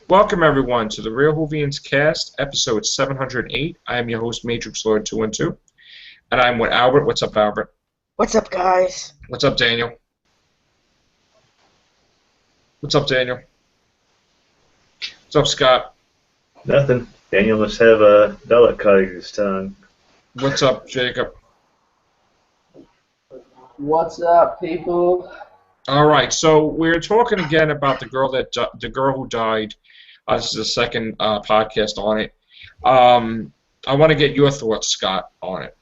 Welcome everyone to the Real Whovians cast, episode 708. I am your host, Matrix Lord 212, and I'm with Albert. What's up, Albert? What's up, guys? What's up, Daniel? What's up, Daniel? What's up, Scott? Nothing. Daniel must have a delicate cutting his tongue. What's up, Jacob? What's up, people? All right, so we're talking again about the girl who died. This is the second podcast on it. I want to get your thoughts, Scott, on it.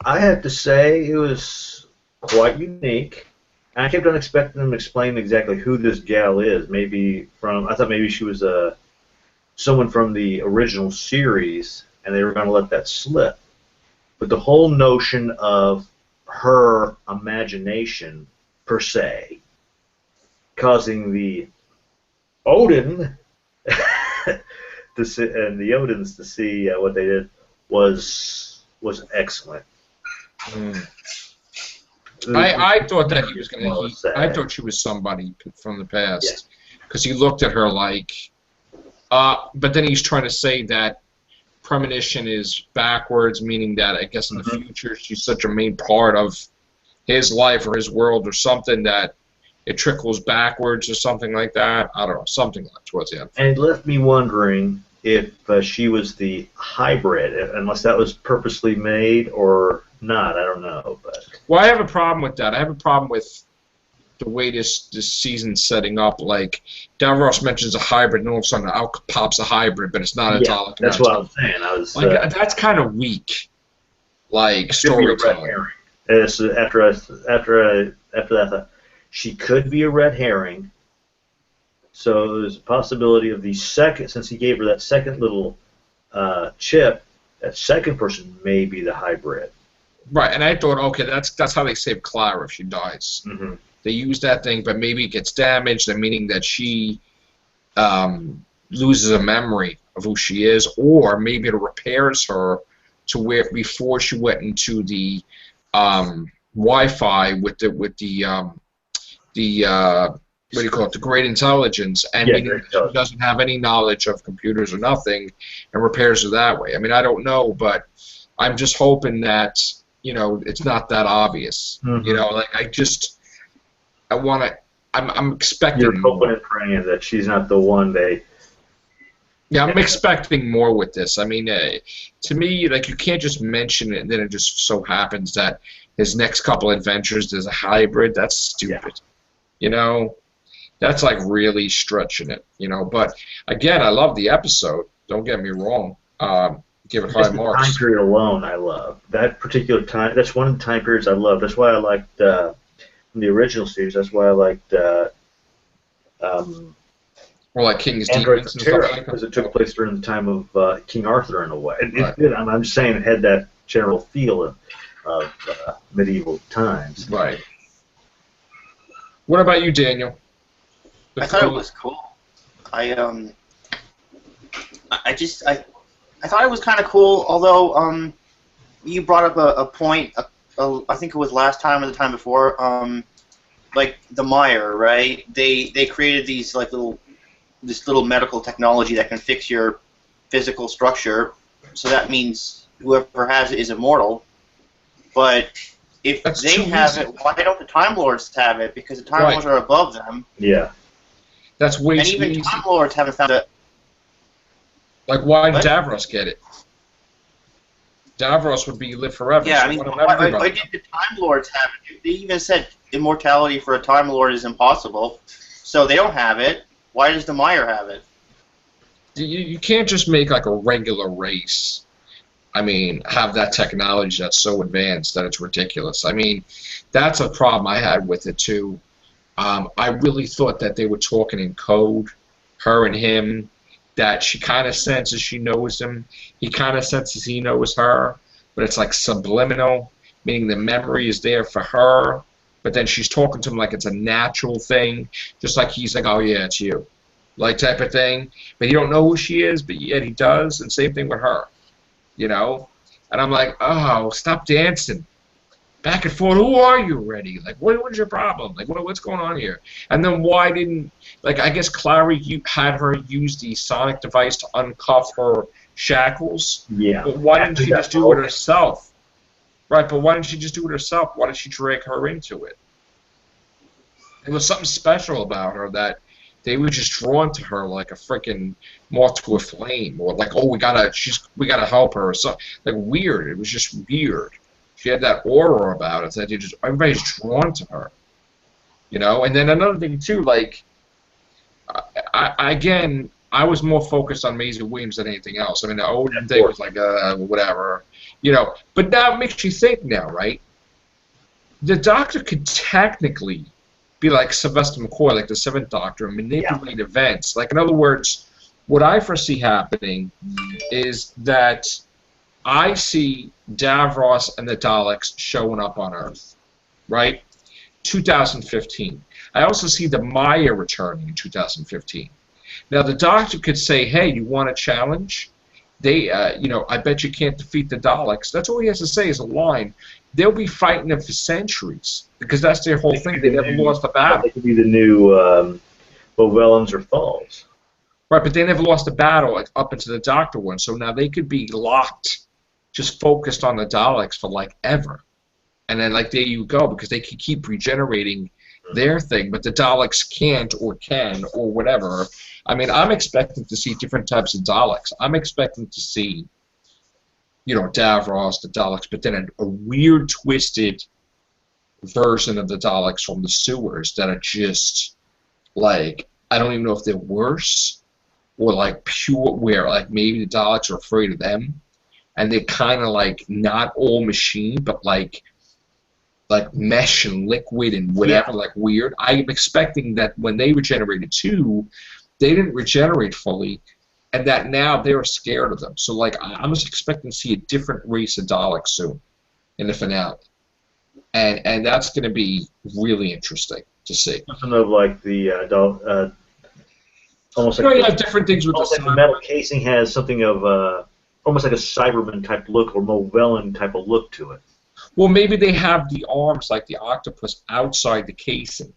I have to say it was quite unique. I kept on expecting them to explain exactly who this gal is. I thought maybe she was someone from the original series, and they were going to let that slip. But the whole notion of her imagination, per se, causing the Odin to see, and the Odins to see what they did was excellent. I thought that he was going to. I thought she was somebody from the past because he looked at her like. But then he's trying to say that premonition is backwards, meaning that I guess in the future she's such a main part of his life or his world or something that it trickles backwards or something like that. I don't know, something like towards the end. And it left me wondering if she was the hybrid, unless that was purposely made or not. I don't know. But well, I have a problem with that. I have a problem with the way this season's setting up. Like Davros mentions a hybrid, and all of a sudden out pops a hybrid, but it's not a Dalek. That's what I was saying. I was like, that's kind of weak. Like storytelling. After that, I thought she could be a red herring. So there's a possibility of the second, since he gave her that second little chip, that second person may be the hybrid. Right, and I thought, okay, that's how they save Clara if she dies. Mm-hmm. They use that thing, but maybe it gets damaged, meaning that she loses a memory of who she is, or maybe it repairs her to where before she went into the Wi-Fi with the what do you call it, the great intelligence, and meaning she doesn't have any knowledge of computers or nothing, and repairs her that way. I mean, I don't know, but I'm just hoping that it's not that obvious. Mm-hmm. Like I want to. I'm expecting. You're hoping and praying that she's not the one they. Yeah, I'm expecting more with this. I mean, to me, like you can't just mention it and then it just so happens that his next couple adventures there's a hybrid. That's stupid. Yeah. That's like really stretching it. But again, I love the episode. Don't get me wrong. Give it high marks. The time period alone, I love that particular time. That's one of the time periods I love. That's why I liked. In the original series, that's why I liked like King's Demons and stuff like that, because it took place during the time of King Arthur in a way. I'm just saying it had that general feel of medieval times. Right. What about you, Daniel? I thought it was cool. I thought it was kind of cool, although you brought up a point. I think it was last time or the time before, like the Mire, right? They created these this little medical technology that can fix your physical structure. So that means whoever has it is immortal. But if they have it, why don't the Time Lords have it? Because the Time Lords are above them. Yeah. That's way and too even easy. Time Lords haven't found it. Like, why did Davros get it? Davros would live forever. Yeah, so I mean, why did the Time Lords have it? They even said immortality for a Time Lord is impossible. So they don't have it. Why does the Mire have it? You can't just make like a regular race. I mean, have that technology that's so advanced that it's ridiculous. I mean, that's a problem I had with it too. I really thought that they were talking in code, her and him, that she kind of senses she knows him. He kind of senses he knows her, but it's like subliminal, meaning the memory is there for her, but then she's talking to him like it's a natural thing, just like he's like, oh yeah, it's you, like type of thing. But he don't know who she is, but yet he does, and same thing with her, And I'm like, oh, stop dancing. back and forth. Who are you already? Like, what's your problem? Like, what's going on here? And then why didn't, like, I guess Clary had her use the sonic device to uncuff her shackles. Yeah. But why didn't she just do it herself? Right, but why didn't she just do it herself? Why did she drag her into it? There was something special about her that they were just drawn to her like a freaking moth to a flame, or like, oh, we gotta help her, or something. Like, weird. It was just weird. She had that aura about it that everybody's drawn to her, you know. And then another thing too, like, I was more focused on Maisie Williams than anything else. I mean, the Odin thing was like, whatever, you know. But now it makes you think now, right? The Doctor could technically be like Sylvester McCoy, like the Seventh Doctor, and manipulate events. Like, in other words, what I foresee happening is that I see Davros and the Daleks showing up on Earth, right? 2015. I also see the Maya returning in 2015. Now, the Doctor could say, hey, you want a challenge? They, you know, I bet you can't defeat the Daleks. That's all he has to say is a line. They'll be fighting them for centuries because that's their whole thing. They never lost a battle. They could be the new Whovians or Thals. Right, but they never lost a battle like, up into the Doctor one. So now they could be locked, just focused on the Daleks for like ever. And then like there you go, because they can keep regenerating their thing, but the Daleks can't or can or whatever. I mean, I'm expecting to see different types of Daleks. I'm expecting to see, you know, Davros, the Daleks, but then a weird, twisted version of the Daleks from the sewers that are just, like, I don't even know if they're worse or, like, pure, where, like, maybe the Daleks are afraid of them, and they're kind of, like, not all machine, but, like mesh and liquid and whatever, like, weird. I'm expecting that when they regenerated too, they didn't regenerate fully, and that now they're scared of them. So, like, I'm just expecting to see a different race of Daleks soon in the finale. And that's going to be really interesting to see. Something of, like, the almost like, you know, you have different things with almost the like the metal casing has something of almost like a Cyberman type look or Movellan type of look to it. Well, maybe they have the arms like the octopus outside the casing,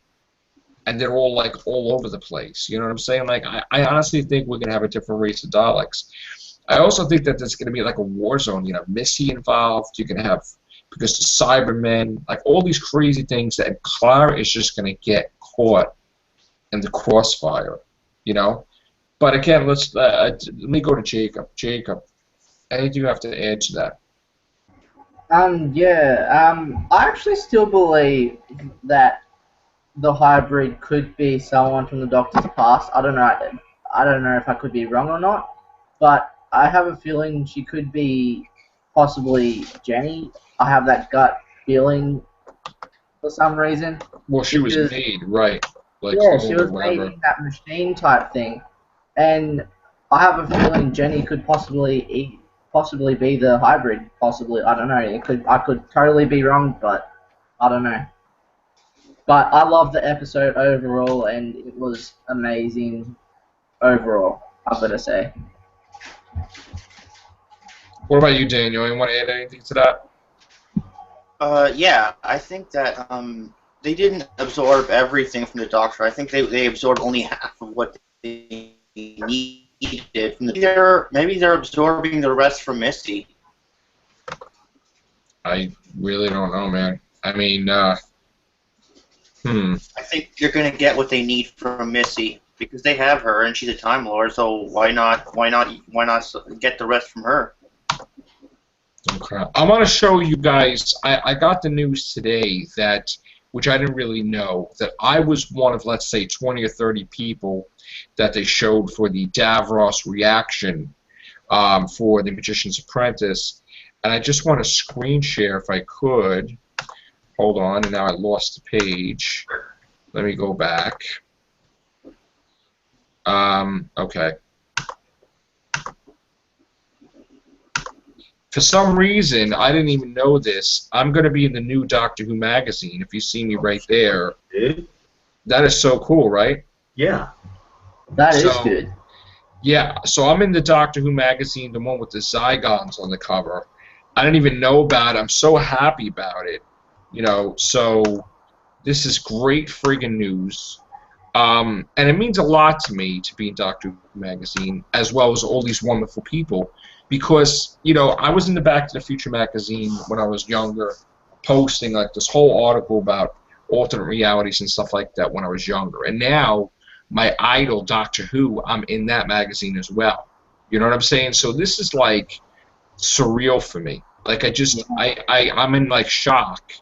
and they're all like all over the place. You know what I'm saying? Like, I honestly think we're gonna have a different race of Daleks. I also think that there's gonna be like a war zone. You know, Missy involved. You can have, because the Cybermen, like all these crazy things, that Clara is just gonna get caught in the crossfire. You know. But again, let me go to Jacob. Jacob, anything you have to add to that? I actually still believe that the hybrid could be someone from the Doctor's past. I don't know if I could be wrong or not, but I have a feeling she could be possibly Jenny. I have that gut feeling for some reason. Well, she was made, right? Like, yeah, she was made in that machine type thing, and I have a feeling Jenny could possibly be the hybrid. Possibly, I don't know. I could totally be wrong, but I don't know. But I love the episode overall, and it was amazing overall, I've got to say. What about you, Daniel? You want to add anything to that? Yeah, I think that they didn't absorb everything from the Doctor. I think they absorbed only half of what they needed. Maybe they're absorbing the rest from Misty. I really don't know, man. I mean, I think you're gonna get what they need from Missy because they have her and she's a Time Lord. So why not get the rest from her? Okay. I want to show you guys. I got the news today that, which I didn't really know, that I was one of, let's say, 20 or 30 people that they showed for the Davros reaction for The Magician's Apprentice, and I just want to screen share if I could. Hold on, and now I lost the page. Let me go back. Okay. For some reason, I didn't even know this. I'm going to be in the new Doctor Who magazine. If you see me right there, that is so cool, right? Yeah. That is good. Yeah, so I'm in the Doctor Who magazine, the one with the Zygons on the cover. I didn't even know about it. I'm so happy about it. You know, so this is great friggin' news. And it means a lot to me to be in Doctor Who magazine, as well as all these wonderful people, because, you know, I was in the Back to the Future magazine when I was younger, posting like this whole article about alternate realities and stuff like that when I was younger. And now, my idol, Doctor Who, I'm in that magazine as well. You know what I'm saying? So this is like surreal for me. Like I'm in like shock.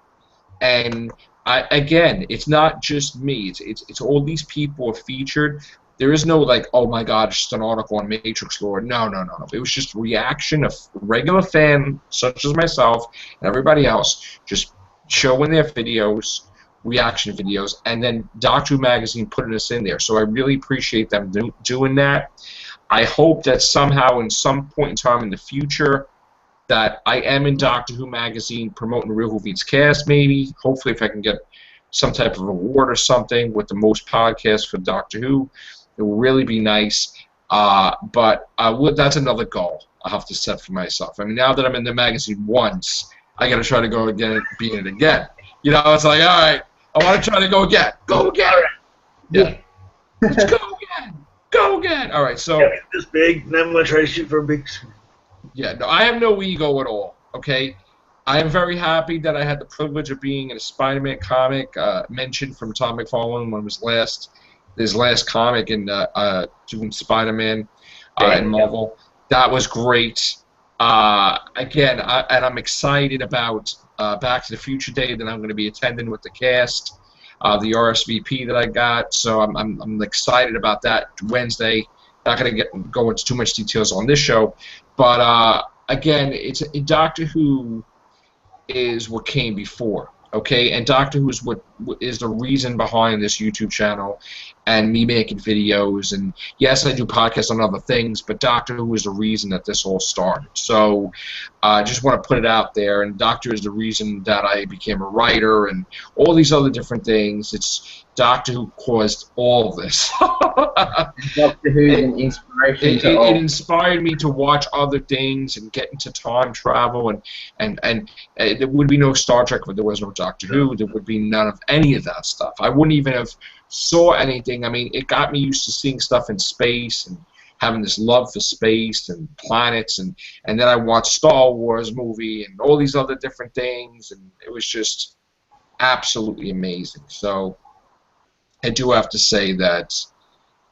And again, it's not just me. It's all these people are featured. There is no like, oh my God, it's just an article on Matrix lore. No, no, no, no. It was just reaction of regular fan such as myself and everybody else, just showing their videos, reaction videos, and then Doctor Who magazine putting us in there. So I really appreciate them doing that. I hope that somehow, in some point in time in the future, that I am in Doctor Who magazine promoting the Real Whovians cast, maybe. Hopefully, if I can get some type of award or something with the most podcasts for Doctor Who, it will really be nice. But that's another goal I have to set for myself. I mean, now that I'm in the magazine once, I got to try to go again, be in it again. You know, it's like, all right, I want to try to go again. Go again. Yeah. Let's go again. Go again. All right, so. This big, and I'm going to try to shoot for a big. Yeah, no, I have no ego at all, okay? I am very happy that I had the privilege of being in a Spider-Man comic mentioned from Tom McFarlane when it was his last comic in doing Spider-Man in Marvel. That was great. Again, and I'm excited about Back to the Future Day that I'm going to be attending with the cast, the RSVP that I got. So I'm excited about that Wednesday. Not going to go into too much details on this show, but again, Doctor Who is what came before, okay? And Doctor Who is what is the reason behind this YouTube channel and me making videos. And yes, I do podcasts on other things, but Doctor Who is the reason that this all started. So I just want to put it out there. And Doctor is the reason that I became a writer and all these other different things. It's Doctor Who caused all this. Doctor Who is an inspiration to all. It inspired me to watch other things and get into time travel, and there would be no Star Trek if there was no Doctor Who. There would be none of any of that stuff. I wouldn't even have saw anything. I mean, it got me used to seeing stuff in space and having this love for space and planets, and then I watched Star Wars movie and all these other different things, and it was just absolutely amazing. So I do have to say that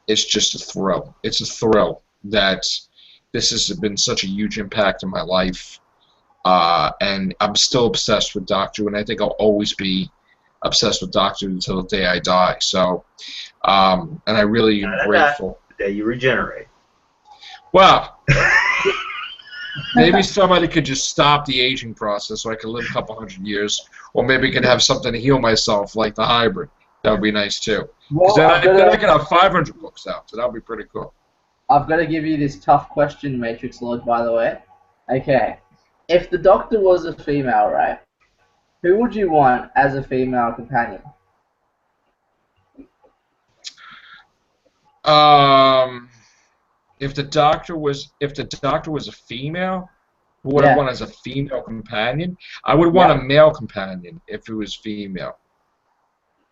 it's just a thrill. It's a thrill that this has been such a huge impact in my life, and I'm still obsessed with Doctor Who, and I think I'll always be obsessed with Doctor Who until the day I die. So, and I really am grateful. The day you regenerate. Well, maybe somebody could just stop the aging process so I could live a couple hundred years, or maybe I could have something to heal myself like the hybrid. That would be nice too. Because then I could have 500 books out, so that would be pretty cool. I've got to give you this tough question, Matrix Lord, by the way. Okay. If the Doctor was a female, right, who would you want as a female companion? If the Doctor was a female, who would I want as a female companion? I would want a male companion if it was female.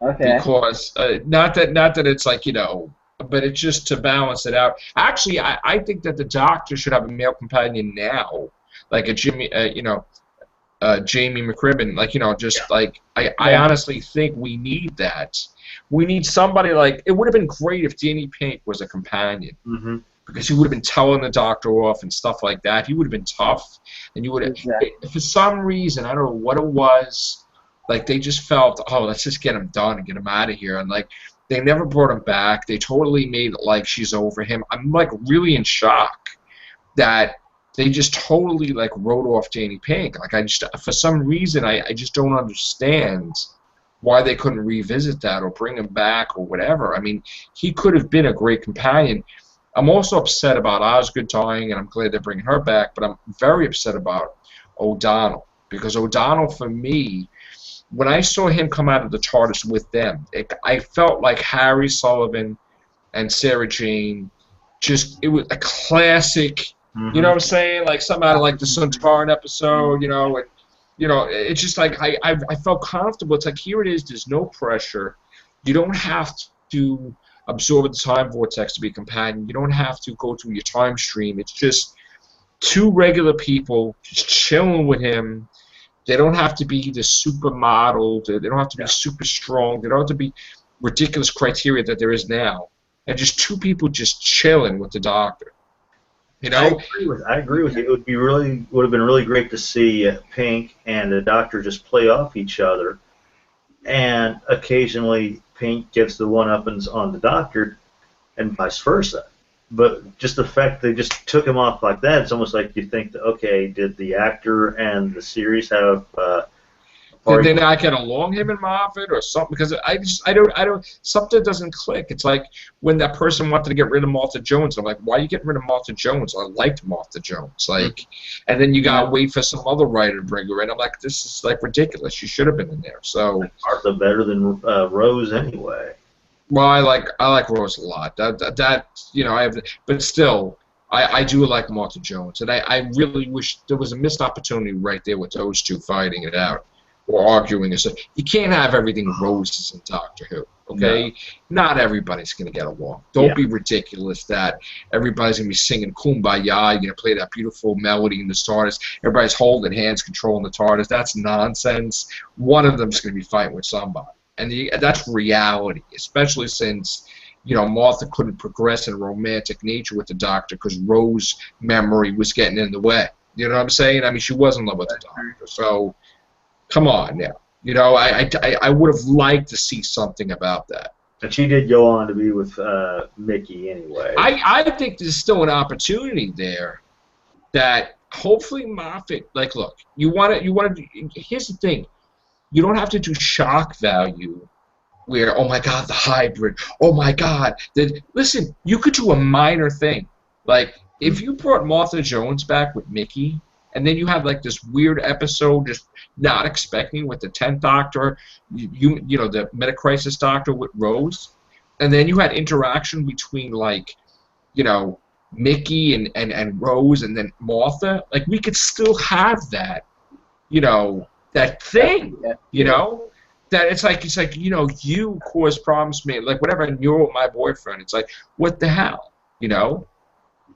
Okay. Because not that it's like, you know, but it's just to balance it out. Actually, I think that the Doctor should have a male companion now, like a Jamie McCribbin. Like, you know, just like I honestly think we need that. We need somebody like, it would have been great if Danny Pink was a companion. Mm-hmm. Because he would have been telling the Doctor off and stuff like that. He would have been tough, and you would have. Exactly. For some reason, I don't know what it was. Like, they just felt, oh, let's just get him done and get him out of here. And, like, they never brought him back. They totally made it like she's over him. I'm, like, really in shock that they just totally, like, wrote off Danny Pink. Like, for some reason, I just don't understand why they couldn't revisit that or bring him back or whatever. I mean, he could have been a great companion. I'm also upset about Osgood dying, and I'm glad they're bringing her back, but I'm very upset about O'Donnell. Because O'Donnell, for me, when I saw him come out of the TARDIS with them, I felt like Harry Sullivan and Sarah Jane, it was a classic, you know what I'm saying? Like something out of like the Suntaran episode, you know, and you know, it's just like I felt comfortable. It's like, here it is. There's no pressure. You don't have to absorb the time vortex to be a companion. You don't have to go through your time stream. It's just two regular people just chilling with him. They don't have to be the supermodel. They don't have to be super strong. They don't have to be ridiculous criteria that there is now. And just two people just chilling with the Doctor. You know? I agree with you. It would have been really great to see Pink and the Doctor just play off each other, and occasionally Pink gets the one-uppings on the Doctor, and vice versa. But just the fact they just took him off like that, it's almost like you think, that, okay, did the actor and the series have? Did they not get along, him and Moffat, or something? Because I don't. Something doesn't click. It's like when that person wanted to get rid of Martha Jones. I'm like, why are you getting rid of Martha Jones? I liked Martha Jones. Like, and then you gotta wait for some other writer to bring her in. I'm like, this is like ridiculous. She should have been in there. So Martha better than Rose anyway. Well, I like Rose a lot. That you know, but still, I do like Martha Jones, and I really wish there was a missed opportunity right there with those two fighting it out or arguing. So you can't have everything roses in Doctor Who. Okay, no. Not everybody's gonna get along. Don't be ridiculous that everybody's gonna be singing "Kumbaya." You're gonna play that beautiful melody in the TARDIS. Everybody's holding hands, controlling the TARDIS. That's nonsense. One of them's gonna be fighting with somebody. And that's reality, especially since, you know, Martha couldn't progress in a romantic nature with the Doctor because Rose's memory was getting in the way. You know what I'm saying? I mean, she was in love with the Doctor. So, come on now. You know, I would have liked to see something about that. And she did go on to be with Mickey anyway. I think there's still an opportunity there that hopefully Moffat, like, look, you want to. Here's the thing. You don't have to do shock value where, oh my God, the hybrid, oh my God. Listen, you could do a minor thing. Like, if you brought Martha Jones back with Mickey, and then you have like this weird episode just not expecting with the 10th Doctor, you know, the Meta-Crisis Doctor with Rose, and then you had interaction between, like, you know, Mickey and Rose and then Martha, like, we could still have that, you know, that thing, you know, that it's like, you know, you caused problems to me, like, whatever, and you're my boyfriend. It's like, what the hell, you know?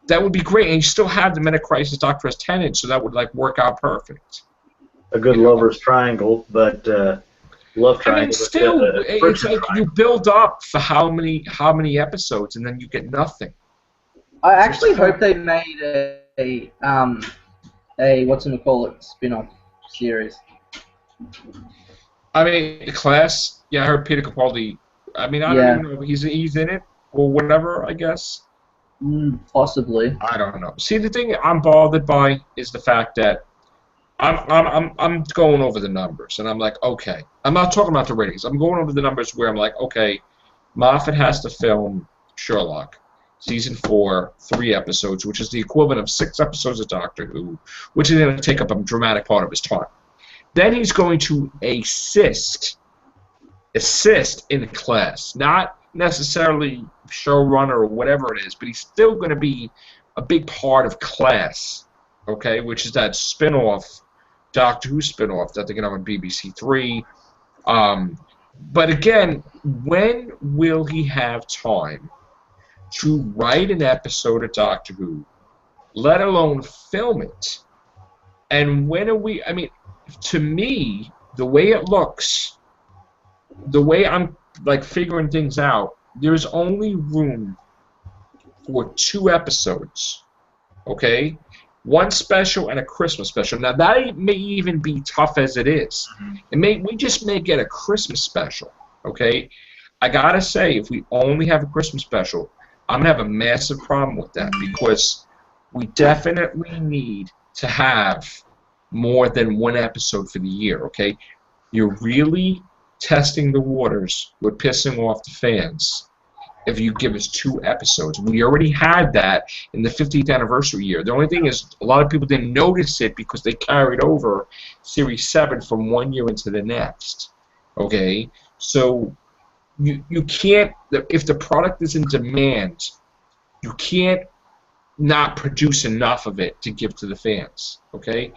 That would be great, and you still have the Meta-Crisis Doctor as Tennant, so that would, like, work out perfect. A good lover's triangle, but love triangle. I mean, still, it's like you build up for how many episodes, and then you get nothing. I actually hope they made a whatchamacallit spin-off series. I mean, Class. Yeah, I heard Peter Capaldi. I mean, I don't even know. He's in it or whatever, I guess. Possibly. I don't know. See, the thing I'm bothered by is the fact that I'm going over the numbers, and I'm like, okay. I'm not talking about the ratings. I'm going over the numbers where I'm like, okay, Moffat has to film Sherlock, season 4, 3 episodes, which is the equivalent of 6 episodes of Doctor Who, which is going to take up a dramatic part of his time. Then he's going to assist in Class, not necessarily showrunner or whatever it is, but he's still going to be a big part of Class, okay, which is that spin-off, Doctor Who spin-off that they're going to have on BBC 3. But again, when will he have time to write an episode of Doctor Who, let alone film it? And when are we, I mean, to me, the way it looks, the way I'm, like, figuring things out, there's only room for 2 episodes, okay? One special and a Christmas special. Now, that may even be tough as it is. We just may get a Christmas special, okay? I gotta say, if we only have a Christmas special, I'm gonna have a massive problem with that, because we definitely need to have more than 1 episode for the year, okay? You're really testing the waters with pissing off the fans if you give us 2 episodes. We already had that in the 50th anniversary year. The only thing is, a lot of people didn't notice it because they carried over Series 7 from one year into the next, okay? So you can't, if the product is in demand, you can't not produce enough of it to give to the fans, okay?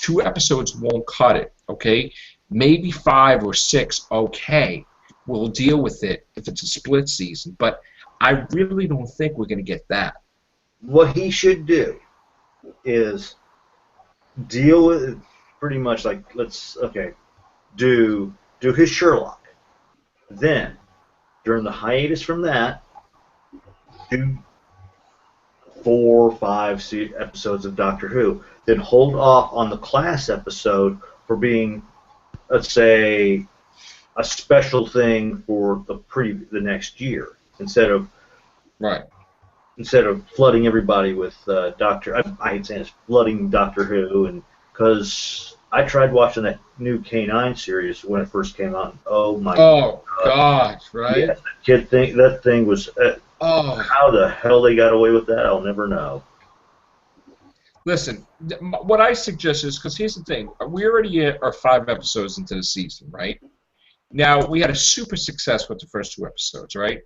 2 episodes won't cut it, okay? Maybe 5 or 6, okay. We'll deal with it if it's a split season, but I really don't think we're going to get that. What he should do is deal with pretty much like do his Sherlock. Then during the hiatus from that, do 4 or 5 episodes of Doctor Who. Then hold off on the class episode for being, let's say, a special thing for the next year instead of flooding everybody with Doctor. I hate saying this, flooding Doctor Who, and because I tried watching that new K9 series when it first came out. Oh my! Oh God! Right? Yeah, that thing was. How the hell they got away with that? I'll never know. Listen, what I suggest is, because here's the thing, we already are 5 episodes into the season, right? Now, we had a super success with the first 2 episodes, right?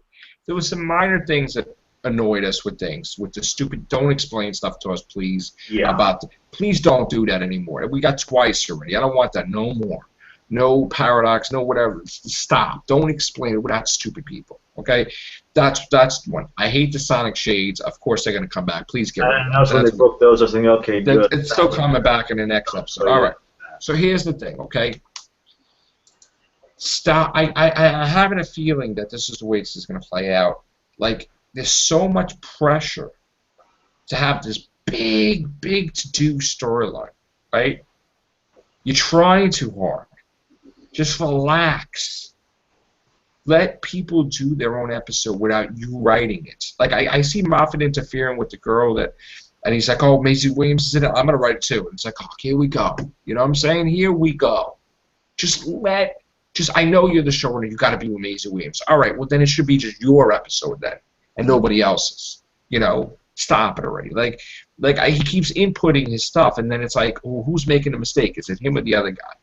There was some minor things that annoyed us with the stupid, don't explain stuff to us, please. Yeah. Please don't do that anymore. We got twice already. I don't want that no more. No paradox, no whatever. Stop. Don't explain it without stupid people. Okay, that's one. I hate the Sonic shades. Of course, they're going to come back. Please get rid of them. And when they broke those, I was thinking, okay, good. It's still coming back in the next episode. All right. So here's the thing. Okay. Stop. I having a feeling that this is the way this is going to play out. Like, there's so much pressure to have this big to-do storyline, right? You're trying too hard. Just relax. Let people do their own episode without you writing it. Like, I see Moffat interfering with the girl and he's like, oh, Maisie Williams is in it. I'm going to write it too. And it's like, oh, here we go. You know what I'm saying? Here we go. I know you're the showrunner. You got to be with Maisie Williams. All right, well, then it should be just your episode then and nobody else's. You know, stop it already. He keeps inputting his stuff, and then it's like, oh, who's making a mistake? Is it him or the other guy?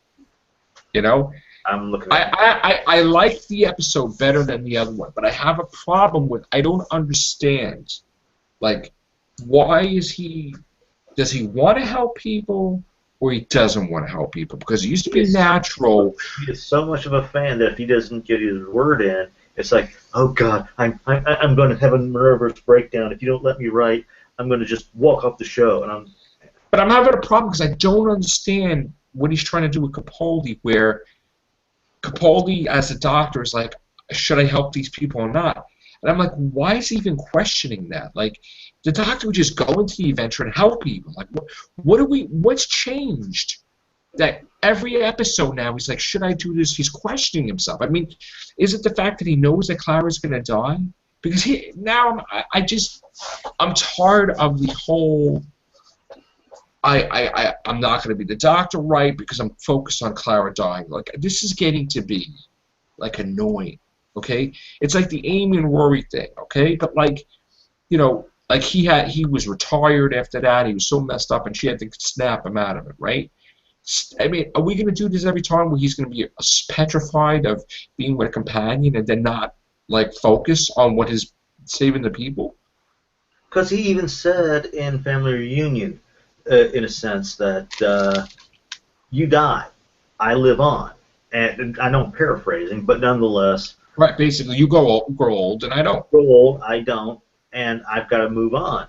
You know? I'm looking I like the episode better than the other one, but I have a problem with, I don't understand, like, why does he want to help people or he doesn't want to help people? Because it used to be natural. He is so much of a fan that if he doesn't get his word in, it's like, oh God, I'm going to have a nervous breakdown. If you don't let me write, I'm going to just walk off the show. But I'm having a problem because I don't understand what he's trying to do with Capaldi, where Capaldi, as a doctor, is like, should I help these people or not? And I'm like, why is he even questioning that? Like, the doctor would just go into the adventure and help people. Like, what's changed? That every episode now he's like, should I do this? He's questioning himself. I mean, is it the fact that he knows that Clara's going to die? Because I'm tired of the whole, I'm not going to be the doctor, right, because I'm focused on Clara dying. Like, this is getting to be, like, annoying, okay? It's like the Amy and Rory thing, okay? But, like, you know, like he was retired after that. He was so messed up, and she had to snap him out of it, right? I mean, are we going to do this every time where he's going to be petrified of being with a companion and then not, like, focus on what is saving the people? Because he even said in Family Reunion, in a sense, that you die, I live on. And I know I'm paraphrasing, but nonetheless. Right, basically, you grow old, and I don't. Grow old, I don't, and I've got to move on.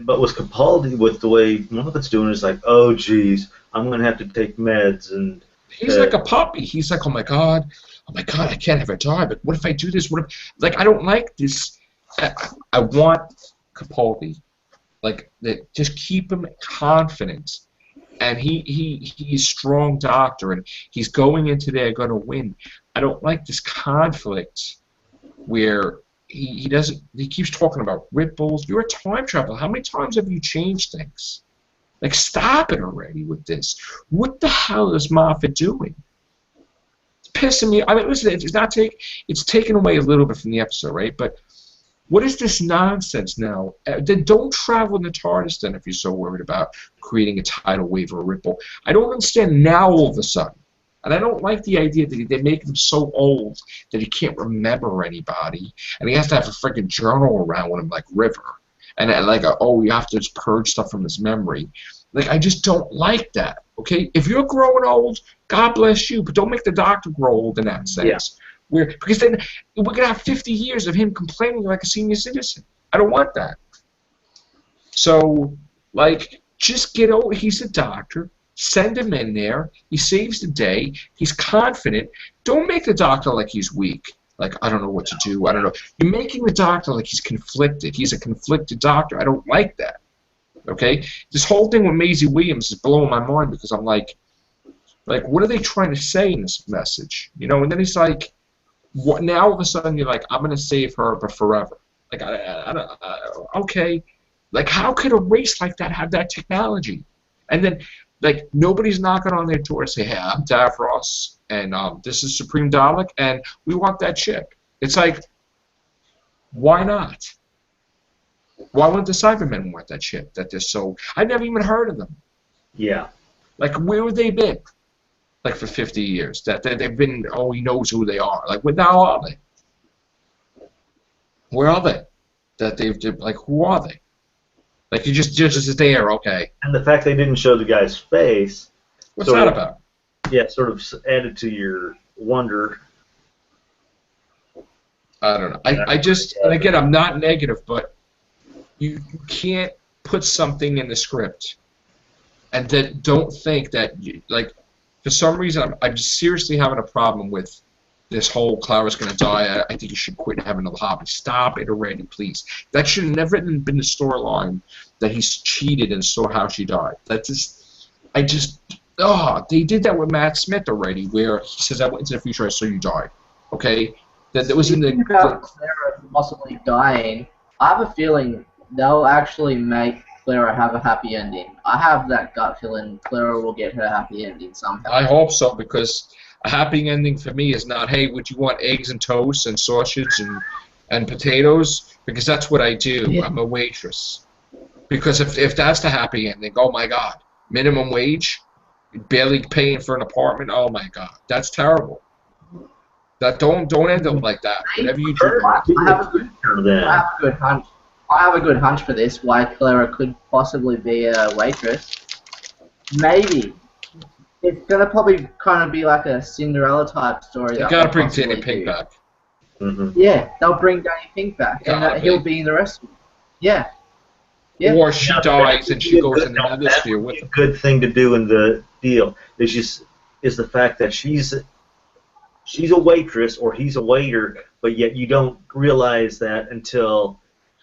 But with Capaldi, with the way Moffat's doing, is like, oh, geez, I'm going to have to take meds. And he's like a puppy. He's like, oh my God, I can't have her die, but what if I do this? Like, I don't like this. I want Capaldi. Like, just keep him confident. And he's a strong doctor, and he's going into there going to win. I don't like this conflict where he keeps talking about ripples. You're a time traveler. How many times have you changed things? Like, stop it already with this. What the hell is Moffat doing? It's pissing me. I mean, listen, it's taken away a little bit from the episode, right? But what is this nonsense now? Then don't travel in the TARDIS then if you're so worried about creating a tidal wave or a ripple. I don't understand now all of a sudden. And I don't like the idea that they make him so old that he can't remember anybody, and he has to have a freaking journal around with him like River, and like, oh, you have to just purge stuff from his memory. Like, I just don't like that. Okay, if you're growing old, God bless you, but don't make the doctor grow old in that sense. Because then we're gonna have 50 years of him complaining like a senior citizen. I don't want that. So, like, just get over. He's a doctor. Send him in there. He saves the day. He's confident. Don't make the doctor like he's weak. Like, I don't know what to do. I don't know. You're making the doctor like he's conflicted. He's a conflicted doctor. I don't like that. Okay? This whole thing with Maisie Williams is blowing my mind because I'm like, what are they trying to say in this message? You know, and then he's like, what? Now all of a sudden you're like, I'm going to save her, but forever. Like, okay. Like, how could a race like that have that technology? And then, like, nobody's knocking on their door and say, hey, I'm Davros, and this is Supreme Dalek, and we want that chip. It's like, why not? Why wouldn't the Cybermen want that chip? That they're so... I never even heard of them. Yeah. Like, where would they been? Like, for 50 years. That they've been, oh, he knows who they are. Like, where now are they? Where are they? That they've, like, who are they? Like, you just there, okay. And the fact they didn't show the guy's face. What's that about? Yeah, sort of added to your wonder. I don't know. I just, and again, I'm not negative, but you can't put something in the script and then don't think that, like, for some reason, I'm seriously having a problem with this whole Clara's going to die. I think you should quit having another hobby. Stop it already, please. That should have never been the storyline that he's cheated and saw how she died. They did that with Matt Smith already, where he says, I went into the future, I saw you die. Okay? That was in the... about Clara possibly dying, I have a feeling they'll actually make Clara have a happy ending. I have that gut feeling Clara will get her happy ending somehow. I hope so, because a happy ending for me is not, hey, would you want eggs and toast and sausage and potatoes? Because that's what I do. Yeah. I'm a waitress. Because if that's the happy ending, oh my God, minimum wage, barely paying for an apartment, oh my God, that's terrible. That don't end up like that. Whatever you do. I have a good hunch for this. Why Clara could possibly be a waitress. Maybe it's gonna probably kind of be like a Cinderella type story. They gotta bring Danny Pink back. Mm-hmm. Yeah, they'll bring Danny Pink back, and he'll be in the rest of it. Yeah. Yeah. Or she dies and she goes in another sphere with him. A good thing to do in the deal is the fact that she's a waitress or he's a waiter, but yet you don't realize that until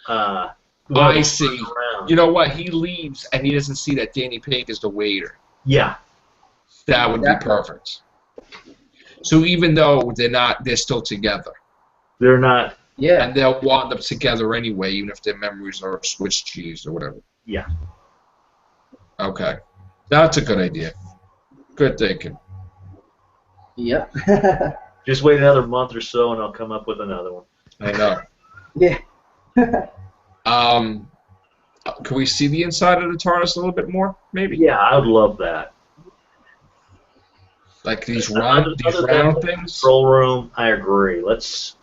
I see. You know what? He leaves and he doesn't see that Danny Pink is the waiter. Yeah. That would be perfect. So even though they're still together. They're not. Yeah. And they'll wind up together anyway, even if their memories are switched cheese or whatever. Yeah. Okay. That's a good idea. Good thinking. Yep. Just wait another month or so and I'll come up with another one. I know. Yeah. Can we see the inside of the TARDIS a little bit more, maybe? Yeah, I would love that. Like these round things? Control room, I agree. Let's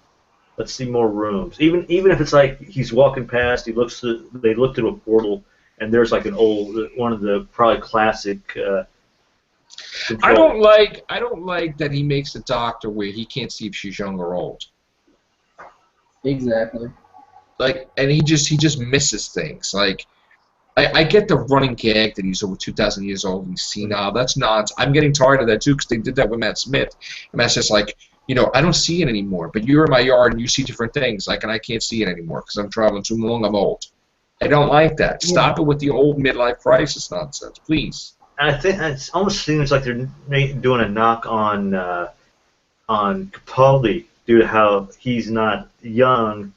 see more rooms. Even if it's like he's walking past, they look through a portal, and there's like one of the probably classic. I don't like that he makes a doctor where he can't see if she's young or old. Exactly. Like, and he just misses things. Like, I get the running gag that he's over 2,000 years old and he's senile. That's nonsense. I'm getting tired of that too because they did that with Matt Smith. And Matt's just like, I don't see it anymore. But you're in my yard and you see different things. Like, and I can't see it anymore because I'm traveling too long. I'm old. I don't like that. Stop it with the old midlife crisis nonsense, please. I think it almost seems like they're doing a knock on Capaldi due to how he's not young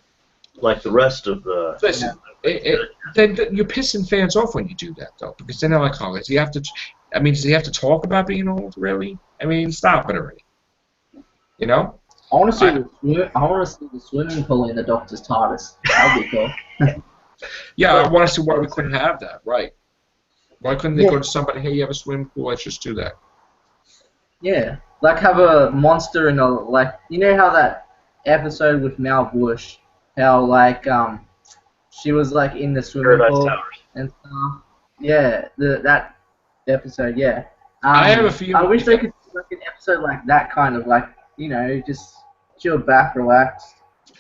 like the rest of the. Listen, then you're pissing fans off when you do that, though, because then they're like, "Oh, does he have to? Does he have to talk about being old? Really? Stop it already." You know? I want to see the swimming pool in the Doctor's TARDIS. That'd be cool. Yeah, I want to see why we couldn't have that. Right? Why couldn't they go to somebody? Hey, you have a swimming pool? Let's just do that. Yeah, like have a monster in a you know how that episode with Mal Bush, how she was in the swimming pool and stuff. Yeah, that episode. Yeah, I have a feeling. I wish they could do like an episode like that, kind of like, just chill back, relax,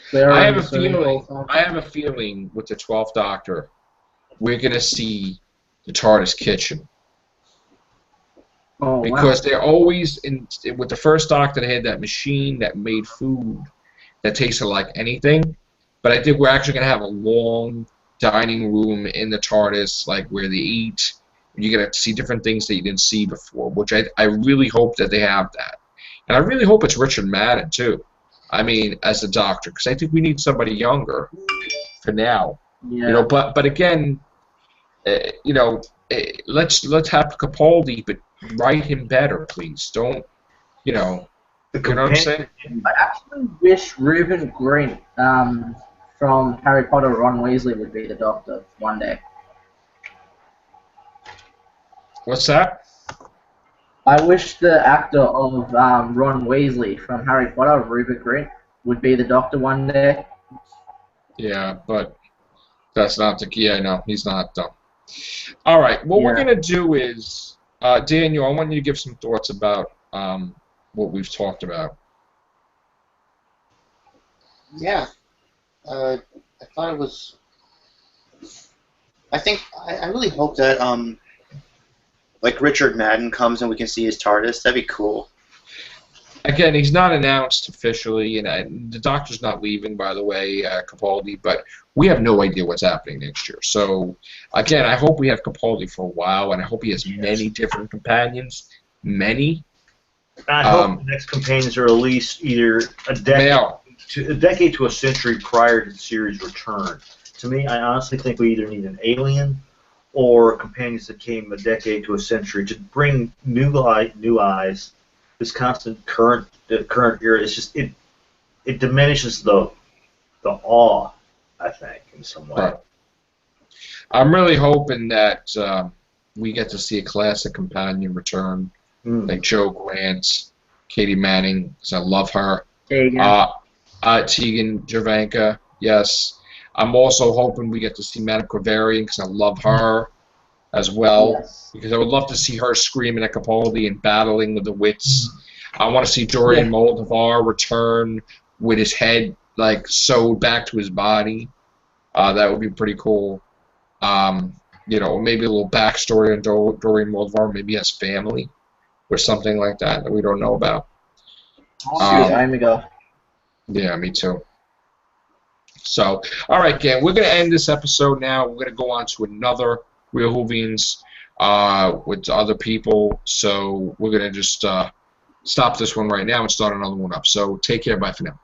clear I around have the a swimming feeling. pool. I have a feeling with the 12th Doctor, we're gonna see the TARDIS kitchen Oh wow. because they're always in. With the first Doctor, they had that machine that made food that tasted like anything. But I think we're actually gonna have a long dining room in the TARDIS, like where they eat. You're gonna see different things that you didn't see before, which I really hope that they have that, and I really hope it's Richard Madden too. I mean, as the Doctor, because I think we need somebody younger for now. Yeah. But again, let's have Capaldi, but write him better, please. Don't, you know, The you know what I'm saying? I actually wish Reuben Grint from Harry Potter, Ron Weasley, would be the Doctor one day. What's that? I wish the actor of Ron Weasley from Harry Potter, Rupert Grint, would be the Doctor one day. Yeah, but that's not the key. I know he's not though. All right, what we're Yeah. gonna do is, Daniel, I want you to give some thoughts about what we've talked about. Yeah. I thought it was. I really hope that like Richard Madden comes and we can see his TARDIS. That'd be cool. Again, he's not announced officially, and the Doctor's not leaving, by the way, Capaldi, but we have no idea what's happening next year. So, again, I hope we have Capaldi for a while, and I hope he has many different companions. Many. I hope the next companions are at least either a decade to a century prior to the series' return. To me, I honestly think we either need an alien or companions that came a decade to a century to bring new light, new eyes. This constant current era is just it diminishes the awe, I think, in some way. Right. I'm really hoping that we get to see a classic companion return, like Joe Grant, Katie Manning, because I love her. Tegan. Tegan Jovanka, yes. I'm also hoping we get to see Madame Kravarian, because I love her as well. Yes. Because I would love to see her screaming at Capaldi and battling with the wits. I want to see Dorian Moldavar return with his head like sewed back to his body. That would be pretty cool. Maybe a little backstory on Dorian Moldavar. Maybe he has family or something like that we don't know about. Yeah, me too. So, all right, gang, we're going to end this episode now. We're going to go on to another Real Whovians with other people. So we're going to just stop this one right now and start another one up. So take care. Bye for now.